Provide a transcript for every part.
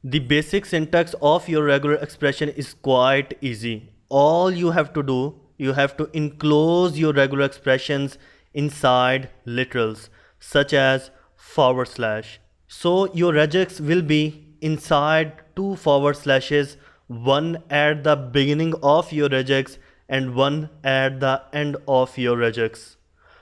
The basic syntax of your regular expression is quite easy. All you have to do, you have to enclose your regular expressions inside literals such as forward slash. So your regex will be inside two forward slashes, one at the beginning of your regex and one at the end of your regex.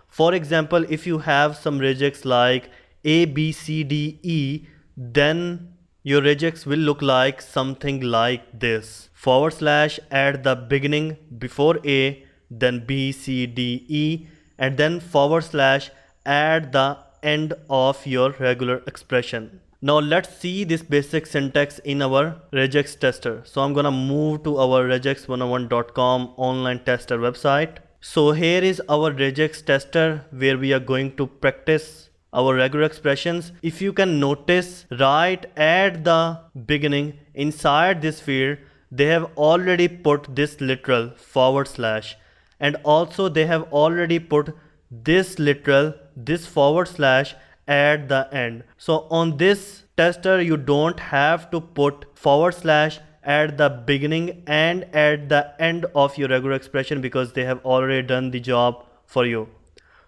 For example, if you have some regex like A, B, C, D, E, then your regex will look like something like this. Forward slash at the beginning before A, then B, C, D, E, and then forward slash at the end of your regular expression. Now let's see this basic syntax in our regex tester. So I'm gonna move to our regex101.com online tester website. So here is our regex tester where we are going to practice our regular expressions. If you can notice, right at the beginning inside this field they have already put this literal forward slash, and also they have already put this literal, this forward slash at the end. So on this tester you don't have to put forward slash at the beginning and at the end of your regular expression because they have already done the job for you.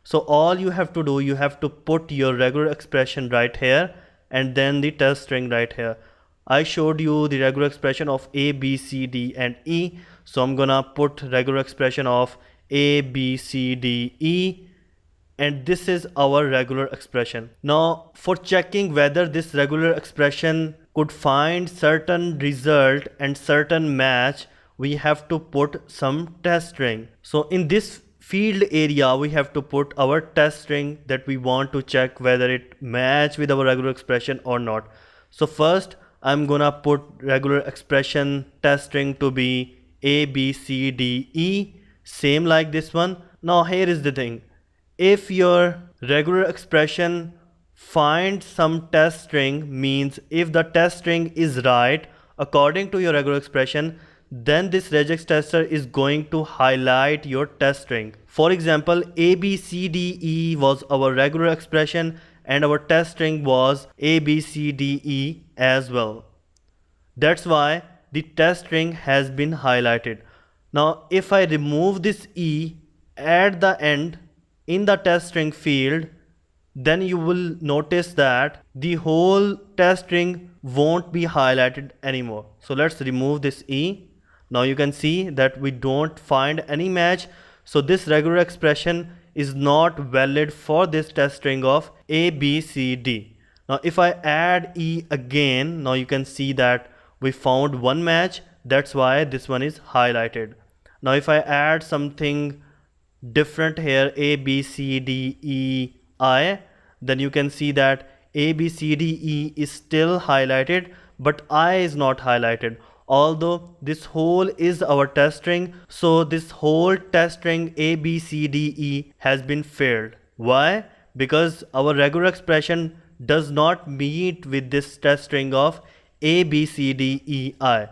So all you have to do, you have to put your regular expression right here and then the test string right here. I showed you the regular expression of A, B, C, D and E. So I'm gonna put regular expression of A, B, C, D, E, and this is our regular expression. Now for checking whether this regular expression could find certain result and certain match, we have to put some test string. So in this field area we have to put our test string that we want to check whether it match with our regular expression or not. So first I'm gonna put regular expression test string to be A, B, C, D, E, same like this one. Now here is the thing, if your regular expression finds some test string, means if the test string is right according to your regular expression, then this regex tester is going to highlight your test string. For example, A, B, C, D, E was our regular expression and our test string was A, B, C, D, E as well. That's why the test string has been highlighted. Now if I remove this E at the end in the test string field, then you will notice that the whole test string won't be highlighted anymore. So let's remove this E. Now you can see that we don't find any match. So this regular expression is not valid for this test string of A, B, C, D. Now if I add E again, now you can see that we found one match. That's why this one is highlighted. Now if I add something different here, A, B, C, D, E, I, then you can see that A, B, C, D, E is still highlighted but I is not highlighted. Although this whole is our test string, so this whole test string A, B, C, D, E has been failed. Why? Because our regular expression does not meet with this test string of A, B, C, D, E, I.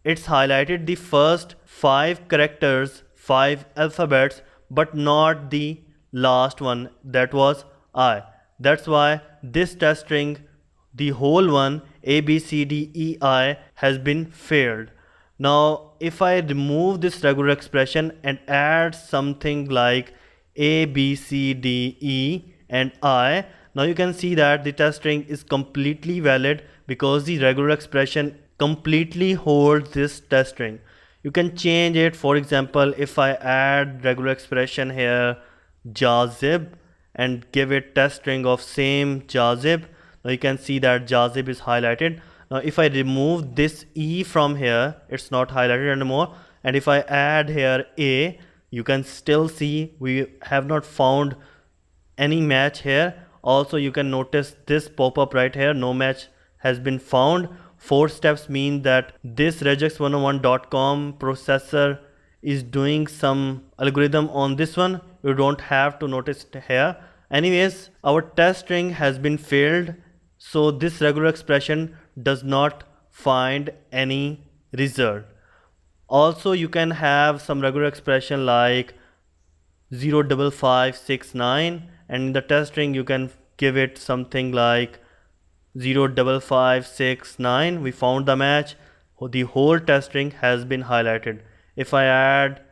It's highlighted the first 5 characters, 5 alphabets, but not the last one, that was I. That's why this test string, the whole one A, B, C, D, E, I has been failed. Now if I remove this regular expression and add something like A, B, C, D, E and I, now you can see that the test string is completely valid because the regular expression completely holds this test string. You can change it. For example, if I add regular expression here jazib and give it test string of same jazib, now you can see that jazib is highlighted. Now if I remove this E from here, it's not highlighted anymore, and if I add here A, you can still see we have not found any match here. Also you can notice this pop-up right here, no match has been found. 4 steps mean that this regex101.com processor is doing some algorithm on this one. You don't have to notice it here. Anyways, our test string has been failed, so this regular expression does not find any result. Also you can have some regular expression like 05569, and in the test string you can give it something like 05569, we found the match. The whole test string has been highlighted. If I add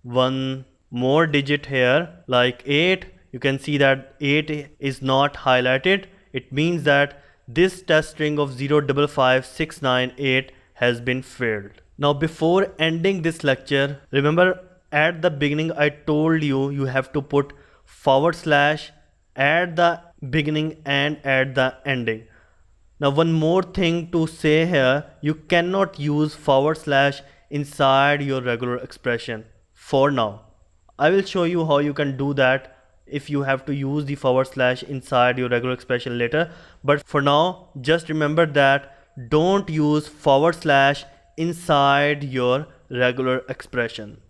one more digit here like 8, you can see that 8 is not highlighted. It means that this test string of 0555698 has been failed. Now before ending this lecture, remember at the beginning I told you you have to put / at the beginning and at the ending. Now one more thing to say here, you cannot use / inside your regular expression for now. I will show you how you can do that if you have to use the / inside your regular expression later. But for now, just remember that don't use / inside your regular expression.